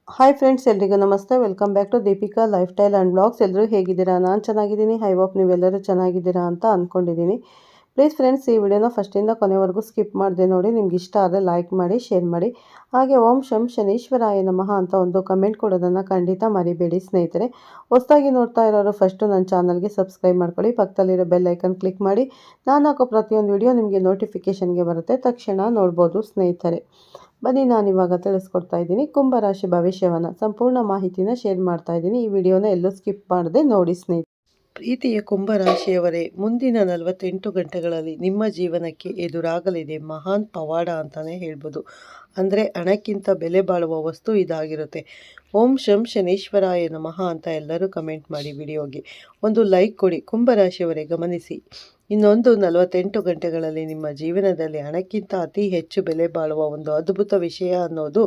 Hi friends, ಎಲ್ರಿಗೂ ನಮಸ್ತೆ. Welcome back to Deepika lifestyle and blogs. ಎಲ್ಲರೂ ಹೇಗಿದ್ದೀರಾ? ನಾನು ಚೆನ್ನಾಗಿದ್ದೀನಿ. ಐ ಹೋಪ್ ನೀವೆಲ್ಲರೂ ಚೆನ್ನಾಗಿದ್ದೀರಾ ಅಂತ ಅಂದ್ಕೊಂಡಿದ್ದೀನಿ. ಪ್ಲೀಸ್ ಫ್ರೆಂಡ್ಸ್, ಈ ವಿಡಿಯೋನ ಫಸ್ಟಿಂದ ಕೊನೆವರೆಗೂ ಸ್ಕಿಪ್ ಮಾಡಿದೆ ನೋಡಿ. ನಿಮ್ಗೆ ಇಷ್ಟ ಆದರೆ ಲೈಕ್ ಮಾಡಿ, ಶೇರ್ ಮಾಡಿ. ಹಾಗೆ ಓಂ ಶಂ ಶನೀಶ್ವರಾಯ ನಮಃ ಅಂತ ಒಂದು ಕಮೆಂಟ್ ಕೊಡೋದನ್ನು ಖಂಡಿತ ಮರಿಬೇಡಿ ಸ್ನೇಹಿತರೆ. ಹೊಸದಾಗಿ ನೋಡ್ತಾ ಇರೋರು ಫಸ್ಟು ನನ್ನ ಚಾನಲ್ಗೆ ಸಬ್ಸ್ಕ್ರೈಬ್ ಮಾಡ್ಕೊಳ್ಳಿ. ಪಕ್ಕದಲ್ಲಿರೋ ಬೆಲ್ ಐಕನ್ ಕ್ಲಿಕ್ ಮಾಡಿ. ನಾನು ಹಾಕೋ ಪ್ರತಿಯೊಂದು ವಿಡಿಯೋ ನಿಮಗೆ ನೋಟಿಫಿಕೇಷನ್ಗೆ ಬರುತ್ತೆ, ತಕ್ಷಣ ನೋಡ್ಬೋದು ಸ್ನೇಹಿತರೆ. ಬನ್ನಿ, ನಾನಿವಾಗ ತಿಳಿಸ್ಕೊಡ್ತಾ ಇದ್ದೀನಿ ಕುಂಭರಾಶಿ ಭವಿಷ್ಯವನ್ನು. ಸಂಪೂರ್ಣ ಮಾಹಿತಿನ ಶೇರ್ ಮಾಡ್ತಾ ಇದ್ದೀನಿ. ಈ ವಿಡಿಯೋನ ಎಲ್ಲೂ ಸ್ಕಿಪ್ ಮಾಡದೆ ನೋಡಿ ಸ್ನೇಹಿತರೆ. ಪ್ರೀತಿಯ ಕುಂಭರಾಶಿಯವರೇ, ಮುಂದಿನ 48 ಗಂಟೆಗಳಲ್ಲಿ ನಿಮ್ಮ ಜೀವನಕ್ಕೆ ಎದುರಾಗಲಿದೆ ಮಹಾನ್ ಪವಾಡ ಅಂತಲೇ ಹೇಳ್ಬೋದು. ಅಂದರೆ ಹಣಕ್ಕಿಂತ ಬೆಲೆ ಬಾಳುವ ವಸ್ತು ಇದಾಗಿರುತ್ತೆ. ಓಂ ಶಂ ಶನೀಶ್ವರಾಯ ನಮಃ ಅಂತ ಎಲ್ಲರೂ ಕಮೆಂಟ್ ಮಾಡಿ. ವಿಡಿಯೋಗೆ ಒಂದು ಲೈಕ್ ಕೊಡಿ. ಕುಂಭರಾಶಿಯವರೇ ಗಮನಿಸಿ, ಇನ್ನೊಂದು 48 ಗಂಟೆಗಳಲ್ಲಿ ನಿಮ್ಮ ಜೀವನದಲ್ಲಿ ಹಣಕ್ಕಿಂತ ಅತಿ ಹೆಚ್ಚು ಬೆಲೆ ಬಾಳುವ ಒಂದು ಅದ್ಭುತ ವಿಷಯ ಅನ್ನೋದು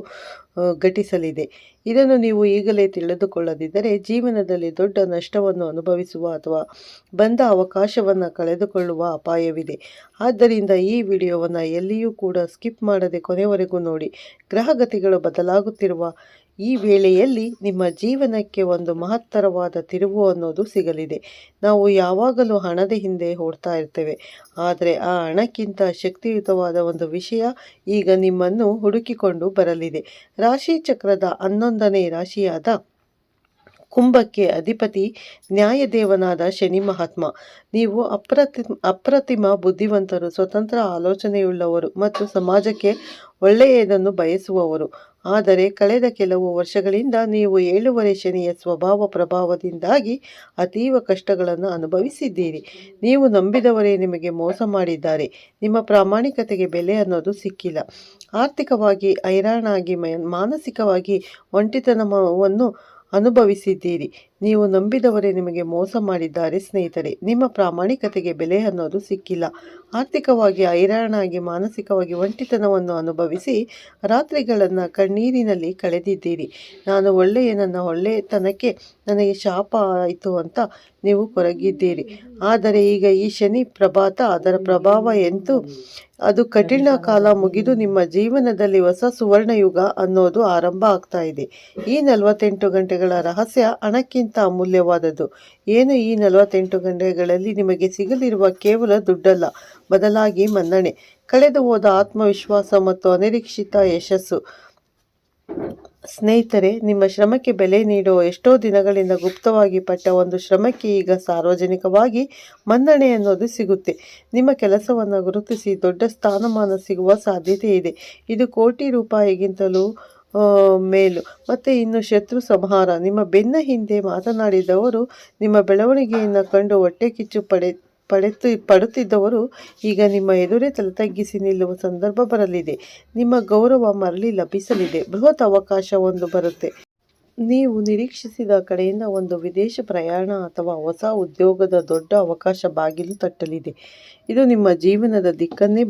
ಘಟಿಸಲಿದೆ. ಇದನ್ನು ನೀವು ಈಗಲೇ ತಿಳಿದುಕೊಳ್ಳದಿದ್ದರೆ ಜೀವನದಲ್ಲಿ ದೊಡ್ಡ ನಷ್ಟವನ್ನು ಅನುಭವಿಸುವ ಅಥವಾ ಬಂದ ಅವಕಾಶವನ್ನು ಕಳೆದುಕೊಳ್ಳುವ ಅಪಾಯವಿದೆ. ಆದ್ದರಿಂದ ಈ ವಿಡಿಯೋವನ್ನು ಎಲ್ಲಿಯೂ ಕೂಡ ಸ್ಕಿಪ್ ಮಾಡದೆ ಕೊನೆವರೆಗೂ ನೋಡಿ. ಗ್ರಹಗತಿಗಳು ಬದಲಾಗುತ್ತಿರುವ ಈ ವೇಳೆಯಲ್ಲಿ ನಿಮ್ಮ ಜೀವನಕ್ಕೆ ಒಂದು ಮಹತ್ತರವಾದ ತಿರುವು ಅನ್ನೋದು ಸಿಗಲಿದೆ. ನಾವು ಯಾವಾಗಲೂ ಹಣದ ಹಿಂದೆ ಓಡ್ತಾ ಇರ್ತೇವೆ, ಆದರೆ ಆ ಹಣಕ್ಕಿಂತ ಶಕ್ತಿಯುತವಾದ ಒಂದು ವಿಷಯ ಈಗ ನಿಮ್ಮನ್ನು ಹುಡುಕಿಕೊಂಡು ಬರಲಿದೆ. ರಾಶಿ ಚಕ್ರದ 11ನೇ ರಾಶಿಯಾದ ಕುಂಭಕ್ಕೆ ಅಧಿಪತಿ ನ್ಯಾಯದೇವನಾದ ಶನಿ ಮಹಾತ್ಮ. ನೀವು ಅಪ್ರತಿಮ ಬುದ್ಧಿವಂತರು, ಸ್ವತಂತ್ರ ಆಲೋಚನೆಯುಳ್ಳವರು ಮತ್ತು ಸಮಾಜಕ್ಕೆ ಒಳ್ಳೆಯದನ್ನು ಬಯಸುವವರು. ಆದರೆ ಕಳೆದ ಕೆಲವು ವರ್ಷಗಳಿಂದ ನೀವು 7ನೇ ಶನಿಯ ಸ್ವಭಾವ ಪ್ರಭಾವದಿಂದಾಗಿ ಅತೀವ ಕಷ್ಟಗಳನ್ನು ಅನುಭವಿಸಿದ್ದೀರಿ. ನೀವು ನಂಬಿದವರೇ ನಿಮಗೆ ಮೋಸ ಮಾಡಿದ್ದಾರೆ. ನಿಮ್ಮ ಪ್ರಾಮಾಣಿಕತೆಗೆ ಬೆಲೆ ಅನ್ನೋದು ಸಿಕ್ಕಿಲ್ಲ. ಆರ್ಥಿಕವಾಗಿ ಹೈರಾಣಾಗಿ ಮಾನಸಿಕವಾಗಿ ಒಂಟಿತನವನ್ನು ಅನುಭವಿಸಿದ್ದೀರಿ. ನೀವು ನಂಬಿದವರೇ ನಿಮಗೆ ಮೋಸ ಮಾಡಿದ್ದಾರೆ ಸ್ನೇಹಿತರೆ. ನಿಮ್ಮ ಪ್ರಾಮಾಣಿಕತೆಗೆ ಬೆಲೆ ಅನ್ನೋದು ಸಿಕ್ಕಿಲ್ಲ. ಆರ್ಥಿಕವಾಗಿ ಹೈರಾಣಾಗಿ ಮಾನಸಿಕವಾಗಿ ಒಂಟಿತನವನ್ನು ಅನುಭವಿಸಿ ರಾತ್ರಿಗಳನ್ನು ಕಣ್ಣೀರಿನಲ್ಲಿ ಕಳೆದಿದ್ದೀರಿ. ನನ್ನ ಒಳ್ಳೆಯತನಕ್ಕೆ ನನಗೆ ಶಾಪ ಆಯಿತು ಅಂತ ನೀವು ಕೊರಗಿದ್ದೀರಿ. ಆದರೆ ಈಗ ಈ ಶನಿ ಪ್ರಭಾತ ಅದರ ಪ್ರಭಾವ ಎಂತೂ ಅದು ಕಠಿಣ ಕಾಲ ಮುಗಿದು ನಿಮ್ಮ ಜೀವನದಲ್ಲಿ ಹೊಸ ಸುವರ್ಣಯುಗ ಅನ್ನೋದು ಆರಂಭ ಆಗ್ತಾ ಇದೆ. ಈ 48 ಗಂಟೆಗಳ ರಹಸ್ಯ ಹಣಕ್ಕಿಂತ ಅಮೂಲ್ಯವಾದದ್ದು. ಏನು ಈ 48 ಗಂಟೆಗಳಲ್ಲಿ ನಿಮಗೆ ಸಿಗಲಿರುವ ಕೇವಲ ದುಡ್ಡಲ್ಲ, ಬದಲಾಗಿ ಮನ್ನಣೆ, ಕಳೆದು ಹೋದ ಆತ್ಮವಿಶ್ವಾಸ ಮತ್ತು ಅನಿರೀಕ್ಷಿತ ಯಶಸ್ಸು. ಸ್ನೇಹಿತರೆ, ನಿಮ್ಮ ಶ್ರಮಕ್ಕೆ ಬೆಲೆ ನೀಡುವ ಎಷ್ಟೋ ದಿನಗಳಿಂದ ಗುಪ್ತವಾಗಿ ಪಟ್ಟ ಒಂದು ಶ್ರಮಕ್ಕೆ ಈಗ ಸಾರ್ವಜನಿಕವಾಗಿ ಮನ್ನಣೆ ಅನ್ನೋದು ಸಿಗುತ್ತೆ. ನಿಮ್ಮ ಕೆಲಸವನ್ನು ಗುರುತಿಸಿ ದೊಡ್ಡ ಸ್ಥಾನಮಾನ ಸಿಗುವ ಸಾಧ್ಯತೆ ಇದೆ. ಇದು ಕೋಟಿ ರೂಪಾಯಿಗಿಂತಲೂ ಮೇಲು. ಮತ್ತು ಇನ್ನು ಶತ್ರು ಸಂಹಾರ. ನಿಮ್ಮ ಬೆನ್ನ ಹಿಂದೆ ಮಾತನಾಡಿದವರು, ನಿಮ್ಮ ಬೆಳವಣಿಗೆಯನ್ನು ಕಂಡು ಹೊಟ್ಟೆ ಕಿಚ್ಚು ಪಡುತ್ತಿದ್ದವರು ಈಗ ನಿಮ್ಮ ಎದುರೇ ತಲೆ ತಗ್ಗಿಸಿ ನಿಲ್ಲುವ ಸಂದರ್ಭ ಬರಲಿದೆ. ನಿಮ್ಮ ಗೌರವ ಮರಳಿ ಲಭಿಸಲಿದೆ. ಬೃಹತ್ ಅವಕಾಶ ಒಂದು ಬರುತ್ತೆ. ನೀವು ನಿರೀಕ್ಷಿಸಿದ ಕಡೆಯಿಂದ ಒಂದು ವಿದೇಶ ಪ್ರಯಾಣ ಅಥವಾ ಹೊಸ ಉದ್ಯೋಗದ ದೊಡ್ಡ ಅವಕಾಶ ಬಾಗಿಲು ತಟ್ಟಲಿದೆ. ಇದು ನಿಮ್ಮ ಜೀವನದ ದಿಕ್ಕನ್ನೇ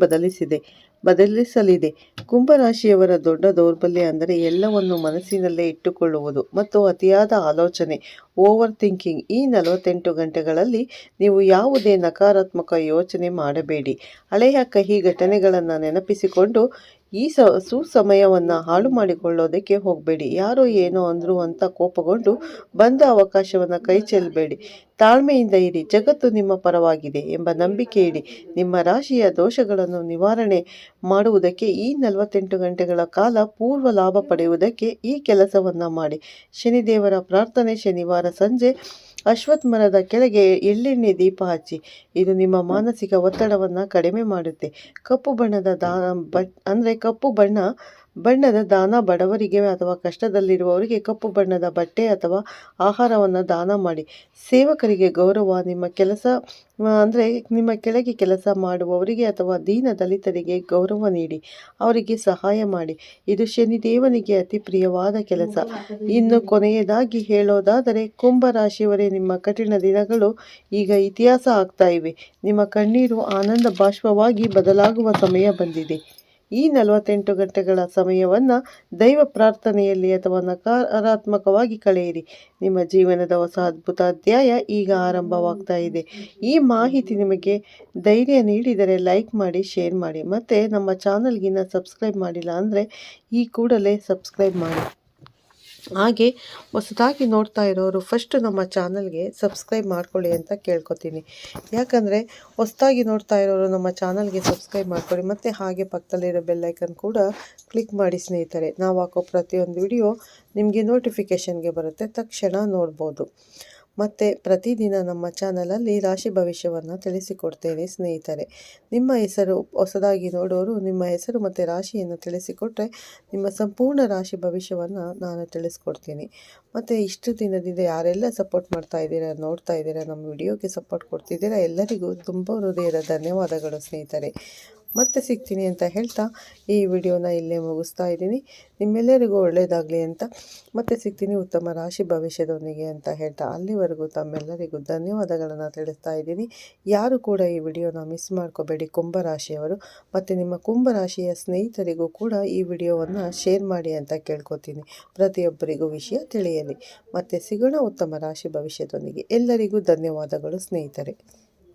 ಬದಲಿಸಲಿದೆ. ಕುಂಭರಾಶಿಯವರ ದೊಡ್ಡ ದೌರ್ಬಲ್ಯ ಅಂದರೆ ಎಲ್ಲವನ್ನು ಮನಸ್ಸಿನಲ್ಲೇ ಇಟ್ಟುಕೊಳ್ಳುವುದು ಮತ್ತು ಅತಿಯಾದ ಆಲೋಚನೆ, ಓವರ್ ಥಿಂಕಿಂಗ್. ಈ 48 ಗಂಟೆಗಳಲ್ಲಿ ನೀವು ಯಾವುದೇ ನಕಾರಾತ್ಮಕ ಯೋಚನೆ ಮಾಡಬೇಡಿ. ಹಳೆಯ ಕಹಿ ಘಟನೆಗಳನ್ನು ನೆನಪಿಸಿಕೊಂಡು ಈ ಸುಸಮಯವನ್ನು ಹಾಳು ಮಾಡಿಕೊಳ್ಳೋದಕ್ಕೆ ಹೋಗಬೇಡಿ. ಯಾರೋ ಏನೋ ಅಂದರು ಅಂತ ಕೋಪಗೊಂಡು ಬಂದ ಅವಕಾಶವನ್ನು ಕೈ ಚೆಲ್ಲಬೇಡಿ. ತಾಳ್ಮೆಯಿಂದ ಇರಿ. ಜಗತ್ತು ನಿಮ್ಮ ಪರವಾಗಿದೆ ಎಂಬ ನಂಬಿಕೆ ಇಡಿ. ನಿಮ್ಮ ರಾಶಿಯ ದೋಷಗಳನ್ನು ನಿವಾರಣೆ ಮಾಡುವುದಕ್ಕೆ ಈ 48 ಗಂಟೆಗಳ ಕಾಲ ಪೂರ್ವ ಲಾಭ ಪಡೆಯುವುದಕ್ಕೆ ಈ ಕೆಲಸವನ್ನು ಮಾಡಿ. ಶನಿದೇವರ ಪ್ರಾರ್ಥನೆ. ಶನಿವಾರ ಸಂಜೆ ಅಶ್ವತ್ಥ ಮರದ ಕೆಳಗೆ ಎಳ್ಳೆಣ್ಣೆ ದೀಪ ಹಚ್ಚಿ. ಇದು ನಿಮ್ಮ ಮಾನಸಿಕ ಒತ್ತಡವನ್ನು ಕಡಿಮೆ ಮಾಡುತ್ತೆ. ಕಪ್ಪು ಬಣ್ಣದ ದಾನ, ಬಡವರಿಗೆ ಅಥವಾ ಕಷ್ಟದಲ್ಲಿರುವವರಿಗೆ ಕಪ್ಪು ಬಣ್ಣದ ಬಟ್ಟೆ ಅಥವಾ ಆಹಾರವನ್ನು ದಾನ ಮಾಡಿ. ಸೇವಕರಿಗೆ ಗೌರವ. ನಿಮ್ಮ ಕೆಳಗೆ ಕೆಲಸ ಮಾಡುವವರಿಗೆ ಅಥವಾ ದೀನ ದಲಿತರಿಗೆ ಗೌರವ ನೀಡಿ ಅವರಿಗೆ ಸಹಾಯ ಮಾಡಿ. ಇದು ಶನಿದೇವನಿಗೆ ಅತಿ ಪ್ರಿಯವಾದ ಕೆಲಸ. ಇನ್ನು ಕೊನೆಯದಾಗಿ ಹೇಳೋದಾದರೆ, ಕುಂಭರಾಶಿಯವರೇ, ನಿಮ್ಮ ಕಠಿಣ ದಿನಗಳು ಈಗ ಇತಿಹಾಸ ಆಗ್ತಾ ಇವೆ. ನಿಮ್ಮ ಕಣ್ಣೀರು ಆನಂದ ಬಾಷ್ಪವಾಗಿ ಬದಲಾಗುವ ಸಮಯ ಬಂದಿದೆ. ಈ 48 ಗಂಟೆಗಳ ಸಮಯವನ್ನು ದೈವ ಪ್ರಾರ್ಥನೆಯಲ್ಲಿ ಅಥವಾ ನಕಾರಾತ್ಮಕವಾಗಿ ಕಳೆಯಿರಿ. ನಿಮ್ಮ ಜೀವನದ ಹೊಸ ಅದ್ಭುತ ಅಧ್ಯಾಯ ಈಗ ಆರಂಭವಾಗ್ತಾ ಇದೆ. ಈ ಮಾಹಿತಿ ನಿಮಗೆ ಧೈರ್ಯ ನೀಡಿದರೆ ಲೈಕ್ ಮಾಡಿ, ಶೇರ್ ಮಾಡಿ. ಮತ್ತು ನಮ್ಮ ಚಾನಲ್ಗಿನ್ನ ಸಬ್ಸ್ಕ್ರೈಬ್ ಮಾಡಿಲ್ಲ ಅಂದರೆ ಈ ಕೂಡಲೇ ಸಬ್ಸ್ಕ್ರೈಬ್ ಮಾಡಿ. ಹಾಗೆ ಹೊಸದಾಗಿ ನೋಡ್ತಾ ಇರೋರು ಫಸ್ಟ್ ನಮ್ಮ ಚಾನಲ್ಗೆ ಸಬ್ಸ್ಕ್ರೈಬ್ ಮಾಡ್ಕೊಳ್ಳಿ ಅಂತ ಕೇಳ್ಕೊತೀನಿ. ಯಾಕಂದರೆ ಹೊಸದಾಗಿ ನೋಡ್ತಾ ಇರೋರು ನಮ್ಮ ಚಾನಲ್ಗೆ ಸಬ್ಸ್ಕ್ರೈಬ್ ಮಾಡ್ಕೊಳ್ಳಿ ಮತ್ತು ಹಾಗೆ ಪಕ್ಕದಲ್ಲಿರೋ ಬೆಲ್ಲೈಕನ್ ಕೂಡ ಕ್ಲಿಕ್ ಮಾಡಿ ಸ್ನೇಹಿತರೆ. ನಾವು ಹಾಕೋ ಪ್ರತಿಯೊಂದು ವಿಡಿಯೋ ನಿಮಗೆ ನೋಟಿಫಿಕೇಷನ್ಗೆ ಬರುತ್ತೆ, ತಕ್ಷಣ ನೋಡ್ಬೋದು. ಮತ್ತು ಪ್ರತಿದಿನ ನಮ್ಮ ಚಾನಲಲ್ಲಿ ರಾಶಿ ಭವಿಷ್ಯವನ್ನು ತಿಳಿಸಿಕೊಡ್ತೇನೆ ಸ್ನೇಹಿತರೆ. ನಿಮ್ಮ ಹೆಸರು ಹೊಸದಾಗಿ ನೋಡೋರು ನಿಮ್ಮ ಹೆಸರು ಮತ್ತು ರಾಶಿಯನ್ನು ತಿಳಿಸಿಕೊಟ್ರೆ ನಿಮ್ಮ ಸಂಪೂರ್ಣ ರಾಶಿ ಭವಿಷ್ಯವನ್ನು ನಾನು ತಿಳಿಸ್ಕೊಡ್ತೀನಿ. ಮತ್ತು ಇಷ್ಟು ದಿನದಿಂದ ಯಾರೆಲ್ಲ ಸಪೋರ್ಟ್ ಮಾಡ್ತಾ ಇದ್ದೀರಾ, ನೋಡ್ತಾ ಇದ್ದೀರಾ, ನಮ್ಮ ವಿಡಿಯೋಗೆ ಸಪೋರ್ಟ್ ಕೊಡ್ತಿದ್ದೀರಾ, ಎಲ್ಲರಿಗೂ ತುಂಬ ಹೃದಯದ ಧನ್ಯವಾದಗಳು ಸ್ನೇಹಿತರೆ. ಮತ್ತೆ ಸಿಗ್ತೀನಿ ಅಂತ ಹೇಳ್ತಾ ಈ ವಿಡಿಯೋನ ಇಲ್ಲೇ ಮುಗಿಸ್ತಾ ಇದ್ದೀನಿ. ನಿಮ್ಮೆಲ್ಲರಿಗೂ ಒಳ್ಳೆಯದಾಗಲಿ ಅಂತ ಮತ್ತೆ ಸಿಗ್ತೀನಿ ಉತ್ತಮ ರಾಶಿ ಭವಿಷ್ಯದೊಂದಿಗೆ ಅಂತ ಹೇಳ್ತಾ ಅಲ್ಲಿವರೆಗೂ ತಮ್ಮೆಲ್ಲರಿಗೂ ಧನ್ಯವಾದಗಳನ್ನು ತಿಳಿಸ್ತಾ ಇದ್ದೀನಿ. ಯಾರು ಕೂಡ ಈ ವಿಡಿಯೋನ ಮಿಸ್ ಮಾಡ್ಕೋಬೇಡಿ ಕುಂಭರಾಶಿಯವರು. ಮತ್ತು ನಿಮ್ಮ ಕುಂಭರಾಶಿಯ ಸ್ನೇಹಿತರಿಗೂ ಕೂಡ ಈ ವಿಡಿಯೋವನ್ನು ಶೇರ್ ಮಾಡಿ ಅಂತ ಕೇಳ್ಕೊತೀನಿ. ಪ್ರತಿಯೊಬ್ಬರಿಗೂ ವಿಷಯ ತಿಳಿಯಲಿ. ಮತ್ತೆ ಸಿಗೋಣ ಉತ್ತಮ ರಾಶಿ ಭವಿಷ್ಯದೊಂದಿಗೆ. ಎಲ್ಲರಿಗೂ ಧನ್ಯವಾದಗಳು ಸ್ನೇಹಿತರೆ.